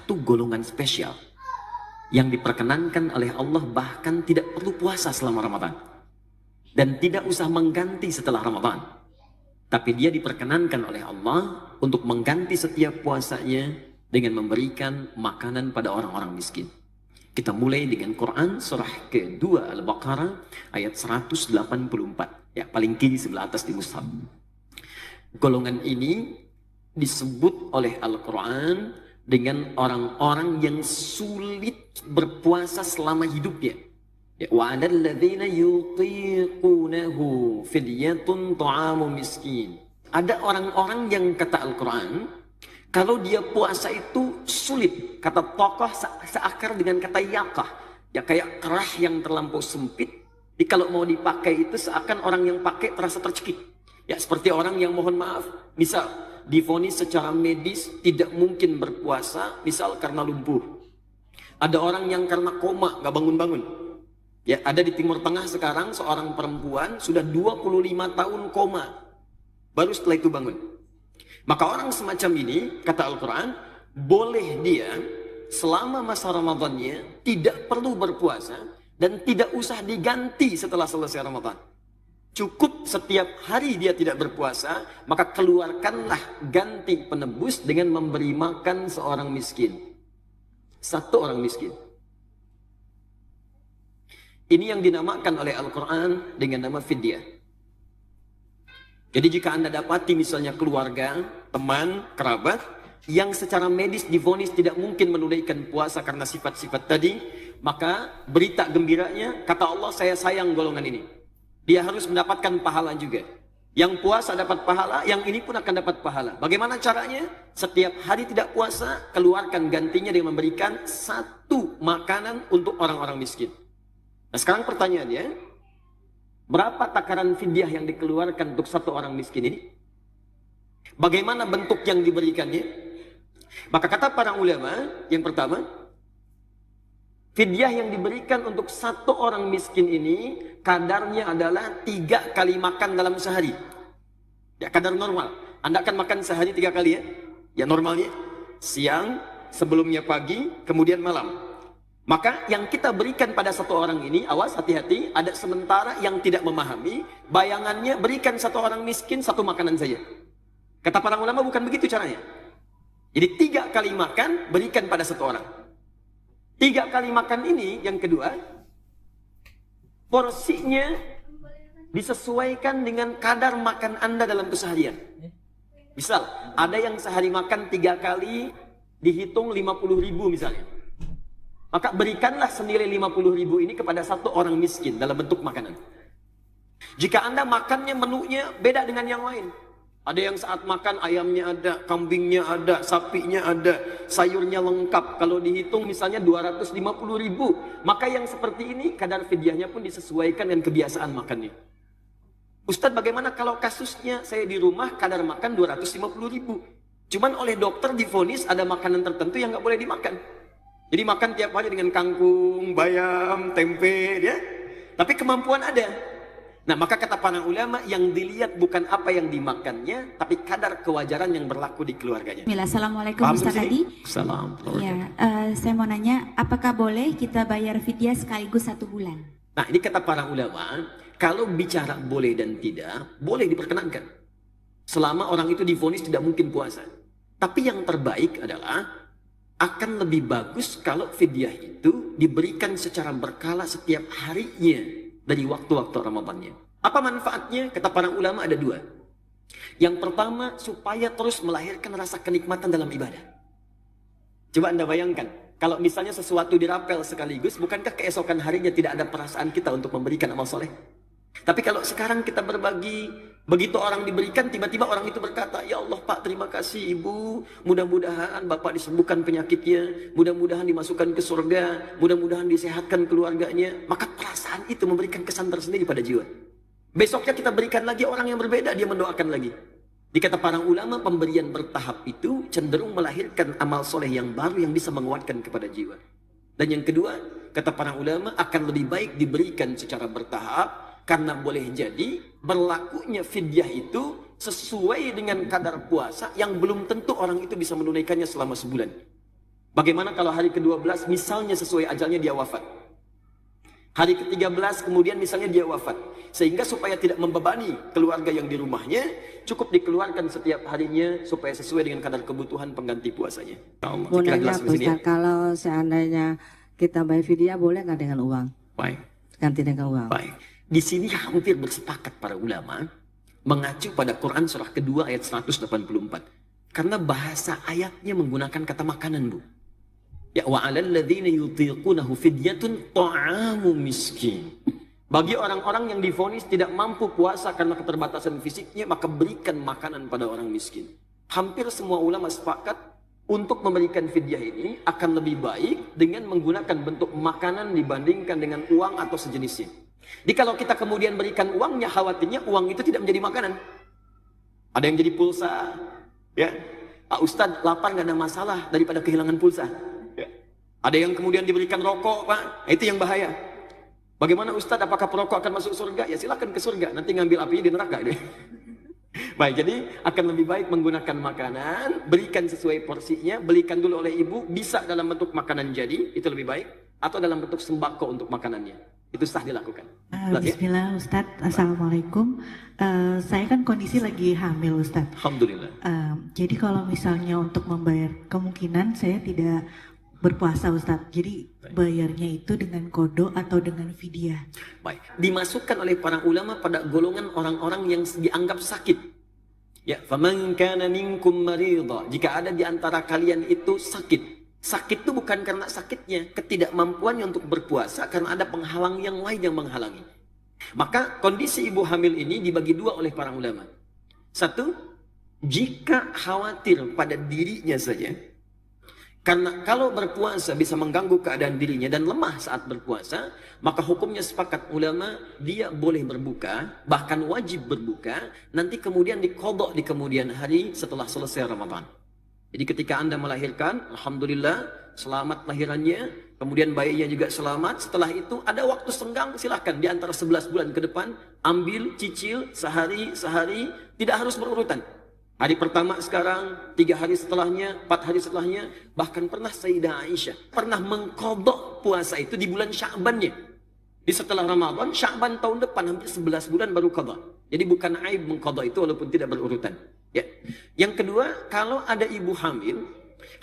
satu golongan spesial yang diperkenankan oleh Allah bahkan tidak perlu puasa selama Ramadan dan tidak usah mengganti setelah Ramadan, tapi dia diperkenankan oleh Allah untuk mengganti setiap puasanya dengan memberikan makanan pada orang-orang miskin. Kita mulai dengan Quran surah kedua Al-Baqarah ayat 184, ya paling kiri sebelah atas di mushaf. Golongan ini disebut oleh Al-Quran dengan orang-orang yang sulit berpuasa selama hidupnya. Ya, wa 'alal ladzina yutiqunahu fidyatun ta'amu miskin. Ada orang-orang yang kata Al-Quran, kalau dia puasa itu sulit. Kata tokoh seakar dengan kata yakah. Ya kayak kerah yang terlampau sempit. Jadi kalau mau dipakai itu seakan orang yang pakai terasa tercekik. Ya seperti orang yang mohon maaf, misal divonis secara medis tidak mungkin berpuasa, misal karena lumpuh. Ada orang yang karena koma, gak bangun-bangun. Ya ada di Timur Tengah sekarang seorang perempuan sudah 25 tahun koma. Baru setelah itu bangun. Maka orang semacam ini, kata Al-Quran, boleh dia selama masa Ramadannya tidak perlu berpuasa dan tidak usah diganti setelah selesai Ramadan. Cukup setiap hari dia tidak berpuasa, maka keluarkanlah ganti penebus dengan memberi makan seorang miskin. Satu orang miskin. Ini yang dinamakan oleh Al-Quran dengan nama fidyah. Jadi jika Anda dapati misalnya keluarga, teman, kerabat yang secara medis divonis tidak mungkin menunaikan puasa karena sifat-sifat tadi, maka berita gembiranya, kata Allah, saya sayang golongan ini. Dia harus mendapatkan pahala juga. Yang puasa dapat pahala, yang ini pun akan dapat pahala. Bagaimana caranya? Setiap hari tidak puasa, keluarkan gantinya dengan memberikan satu makanan untuk orang-orang miskin. Nah sekarang pertanyaannya, berapa takaran fidyah yang dikeluarkan untuk satu orang miskin ini? Bagaimana bentuk yang diberikannya? Maka kata para ulama, yang pertama, fidyah yang diberikan untuk satu orang miskin ini kadarnya adalah 3 kali makan dalam sehari. Ya kadar normal. Anda akan makan sehari 3 kali ya? Ya normalnya. Siang, sebelumnya pagi, kemudian malam. Maka yang kita berikan pada satu orang ini, awas hati-hati, ada sementara yang tidak memahami, bayangannya berikan satu orang miskin satu makanan saja. Kata para ulama bukan begitu caranya. Jadi 3 kali makan berikan pada satu orang. 3 kali makan ini, yang kedua, porsinya disesuaikan dengan kadar makan Anda dalam keseharian. Misal, ada yang sehari makan 3 kali, dihitung 50.000 misalnya. Maka berikanlah senilai 50.000 ini kepada satu orang miskin dalam bentuk makanan. Jika Anda makannya menunya beda dengan yang lain. Ada yang saat makan ayamnya ada, kambingnya ada, sapinya ada, sayurnya lengkap. Kalau dihitung misalnya 250.000. Maka yang seperti ini kadar fidyahnya pun disesuaikan dengan kebiasaan makannya. Ustadz bagaimana kalau kasusnya saya di rumah kadar makan 250.000. Cuman oleh dokter divonis ada makanan tertentu yang nggak boleh dimakan. Jadi makan tiap hari dengan kangkung, bayam, tempe, ya. Tapi kemampuan ada. Nah, maka kata para ulama yang dilihat bukan apa yang dimakannya, tapi kadar kewajaran yang berlaku di keluarganya. Assalamualaikum Ustaz Adi. Assalamualaikum. Ya, saya mau nanya, apakah boleh kita bayar fidyah sekaligus 1 bulan? Nah, ini kata para ulama, kalau bicara boleh dan tidak, boleh diperkenankan. Selama orang itu divonis tidak mungkin puasa. Tapi yang terbaik adalah akan lebih bagus kalau fidyah itu diberikan secara berkala setiap harinya dari waktu-waktu Ramadannya. Apa manfaatnya? Kata para ulama ada 2. Yang pertama, supaya terus melahirkan rasa kenikmatan dalam ibadah. Coba Anda bayangkan, kalau misalnya sesuatu dirapel sekaligus, bukankah keesokan harinya tidak ada perasaan kita untuk memberikan amal soleh? Tapi kalau sekarang kita berbagi, begitu orang diberikan, tiba-tiba orang itu berkata, ya Allah Pak, terima kasih Ibu, mudah-mudahan Bapak disembuhkan penyakitnya, mudah-mudahan dimasukkan ke surga, mudah-mudahan disehatkan keluarganya. Maka perasaan itu memberikan kesan tersendiri pada jiwa. Besoknya kita berikan lagi orang yang berbeda, dia mendoakan lagi. Dikata para ulama, pemberian bertahap itu cenderung melahirkan amal soleh yang baru yang bisa menguatkan kepada jiwa. Dan yang kedua, kata para ulama, akan lebih baik diberikan secara bertahap, karena boleh jadi berlakunya fidyah itu sesuai dengan kadar puasa yang belum tentu orang itu bisa menunaikannya selama sebulan. Bagaimana kalau hari ke-12 misalnya sesuai ajalnya dia wafat? Hari ke-13 kemudian misalnya dia wafat. Sehingga supaya tidak membebani keluarga yang di rumahnya, cukup dikeluarkan setiap harinya supaya sesuai dengan kadar kebutuhan pengganti puasanya. Allah. Mau Kira nanya jelas di sini ya? Ustaz, kalau seandainya kita bayar fidyah boleh nggak dengan uang? Baik. Ganti dengan uang. Baik. Di sini hampir bersepakat para ulama mengacu pada Quran surah kedua ayat 184. Karena bahasa ayatnya menggunakan kata makanan, Bu. Ya wa 'alal ladzina yutiqunahu fidyatun ta'amu miskin. Bagi orang-orang yang divonis tidak mampu puasa karena keterbatasan fisiknya, maka berikan makanan pada orang miskin. Hampir semua ulama sepakat untuk memberikan fidyah ini akan lebih baik dengan menggunakan bentuk makanan dibandingkan dengan uang atau sejenisnya. Jadi kalau kita kemudian berikan uangnya, khawatirnya uang itu tidak menjadi makanan. Ada yang jadi pulsa, ya. Pak Ustadz lapar nggak ada masalah daripada kehilangan pulsa. Ya. Ada yang kemudian diberikan rokok, Pak, itu yang bahaya. Bagaimana Ustadz, apakah perokok akan masuk surga? Ya silakan ke surga, nanti ngambil apinya di neraka. Baik, jadi akan lebih baik menggunakan makanan, berikan sesuai porsinya, belikan dulu oleh ibu, bisa dalam bentuk makanan jadi, itu lebih baik, atau dalam bentuk sembako untuk makanannya. Itu sah dilakukan. Bismillah Ustadz, Assalamualaikum. Saya kan kondisi lagi hamil Ustadz. Alhamdulillah. Jadi kalau misalnya untuk membayar, kemungkinan saya tidak berpuasa Ustadz. Jadi bayarnya itu dengan qadha atau dengan fidyah. Baik, dimasukkan oleh para ulama pada golongan orang-orang yang dianggap sakit. Ya, faman kana minkum maridha, jika ada di antara kalian itu sakit. Sakit itu bukan karena sakitnya, ketidakmampuannya untuk berpuasa karena ada penghalang yang lain yang menghalangi. Maka kondisi ibu hamil ini dibagi dua oleh para ulama. Satu, jika khawatir pada dirinya saja, karena kalau berpuasa bisa mengganggu keadaan dirinya dan lemah saat berpuasa, maka hukumnya sepakat ulama, dia boleh berbuka, bahkan wajib berbuka, nanti kemudian diqadha di kemudian hari setelah selesai Ramadan. Jadi ketika Anda melahirkan, Alhamdulillah, selamat lahirannya, kemudian bayinya juga selamat, setelah itu ada waktu senggang, silahkan di antara 11 bulan ke depan, ambil, cicil, sehari, tidak harus berurutan. Hari pertama sekarang, 3 hari setelahnya, 4 hari setelahnya, bahkan pernah Sayyidah Aisyah pernah mengqadha puasa itu di bulan Sya'bannya. Di setelah Ramadan, Sya'ban tahun depan hampir 11 bulan baru qadha. Jadi bukan aib mengqadha itu walaupun tidak berurutan. Ya. Yang kedua, kalau ada ibu hamil,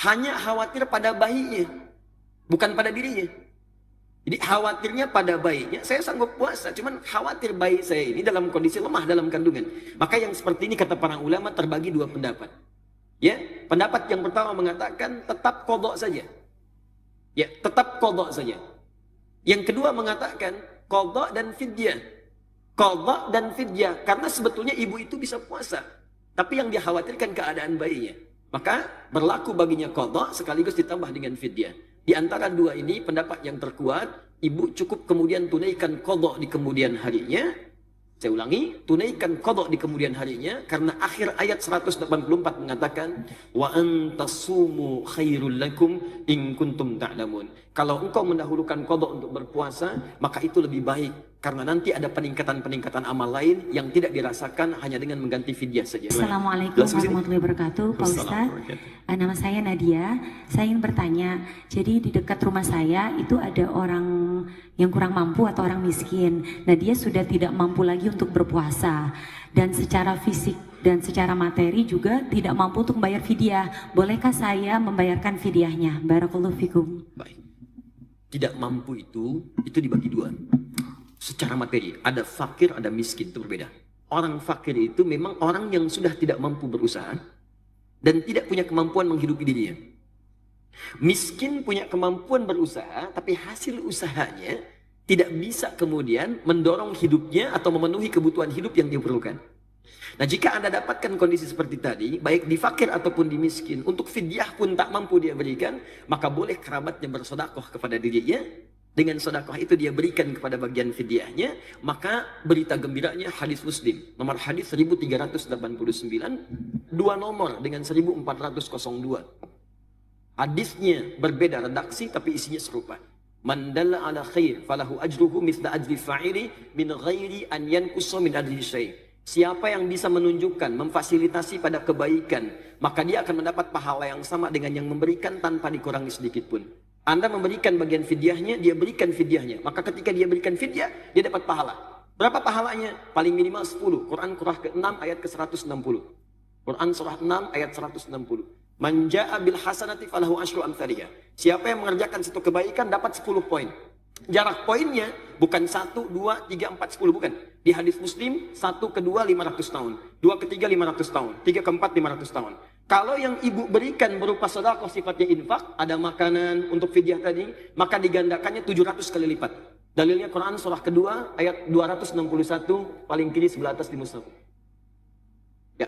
hanya khawatir pada bayinya, bukan pada dirinya. Jadi khawatirnya pada bayinya, saya sanggup puasa, cuman khawatir bayi saya ini dalam kondisi lemah dalam kandungan. Maka yang seperti ini kata para ulama terbagi dua pendapat. Ya, pendapat yang pertama mengatakan tetap qadha saja. Ya, tetap qadha saja. Yang kedua mengatakan qadha dan fidyah. Qadha dan fidyah karena sebetulnya ibu itu bisa puasa, tapi yang dikhawatirkan keadaan bayinya. Maka berlaku baginya qadha sekaligus ditambah dengan fidyah. Di antara dua ini pendapat yang terkuat, ibu cukup kemudian tunaikan qadha di kemudian harinya. Saya ulangi, tunaikan qadha di kemudian harinya karena akhir ayat 184 mengatakan wa antasumu khairul lakum in kuntum ta'lamun. Kalau engkau mendahulukan qadha untuk berpuasa, maka itu lebih baik karena nanti ada peningkatan-peningkatan amal lain yang tidak dirasakan hanya dengan mengganti fidyah saja. Assalamualaikum warahmatullahi wabarakatuh, Pak Ustadz. Nama saya Nadia. Saya ingin bertanya, jadi di dekat rumah saya itu ada orang yang kurang mampu atau orang miskin. Nah, dia sudah tidak mampu lagi untuk berpuasa dan secara fisik dan secara materi juga tidak mampu untuk membayar fidyah. Bolehkah saya membayarkan fidyahnya? Barakallahu fikum. Baik. Tidak mampu itu dibagi dua. Secara materi, ada fakir, ada miskin, itu berbeda. Orang fakir itu memang orang yang sudah tidak mampu berusaha dan tidak punya kemampuan menghidupi dirinya. Miskin punya kemampuan berusaha, tapi hasil usahanya tidak bisa kemudian mendorong hidupnya atau memenuhi kebutuhan hidup yang dia perlukan. Nah, jika Anda dapatkan kondisi seperti tadi, baik di fakir ataupun di miskin, untuk fidyah pun tak mampu dia berikan, maka boleh kerabatnya bersedekah kepada dirinya. Dengan sedekah itu dia berikan kepada bagian fidyahnya, maka berita gembiranya hadis Muslim nomor hadis 1389, dua nomor dengan 1402. Hadisnya berbeda redaksi tapi isinya serupa. Man dalla ala khair falahu ajruhu mithla ajri fa'ili min ghairi an yanqusa min ajri syai'. Siapa yang bisa menunjukkan, memfasilitasi pada kebaikan, maka dia akan mendapat pahala yang sama dengan yang memberikan tanpa dikurangi sedikit pun. Anda memberikan bagian fidyahnya, dia berikan fidyahnya. Maka ketika dia berikan fidyah, dia dapat pahala. Berapa pahalanya? Paling minimal 10. Quran surah ke-6 ayat ke-160. Quran surah 6 ayat 160. Man ja'a bil hasanati falahu asyru amsalihha. Siapa yang mengerjakan satu kebaikan dapat 10 poin. Jarak poinnya bukan 1, 2, 3, 4, 10, bukan. Di hadis Muslim, 1 ke 2 500 tahun, 2 ke 3 500 tahun, 3 ke 4 500 tahun. Kalau yang ibu berikan berupa sedekah sifatnya infak, ada makanan untuk fidyah tadi, maka digandakannya 700 kali lipat. Dalilnya Quran surah kedua ayat 261 paling kiri sebelah atas di mushaf. Ya.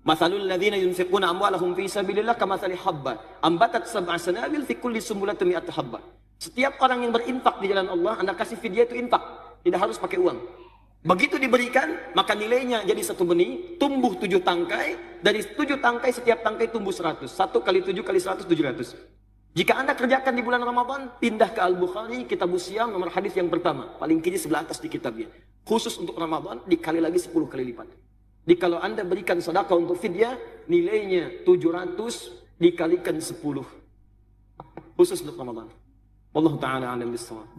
Mathalul ladzina yunfiquna amwalahum fi sabilillah kamathali habba ambatat sab'a sanabil fi kulli sumbulatin mi'atu habba. Setiap orang yang berinfak di jalan Allah, Anda kasih fidyah itu infak, tidak harus pakai uang. Begitu diberikan, maka nilainya jadi 1 benih, tumbuh 7 tangkai, dari 7 tangkai setiap tangkai tumbuh 100. 1 kali 7 kali 100, 700. Jika Anda kerjakan di bulan Ramadan, pindah ke Al-Bukhari, Kitab Siyam, nomor hadis yang pertama, paling kiri sebelah atas di kitabnya. Khusus untuk Ramadan, dikali lagi 10 kali lipat. Jadi kalau Anda berikan sedekah untuk fidyah, nilainya 700 dikalikan 10. Khusus untuk Ramadan. Wallahu ta'ala alam bissawab.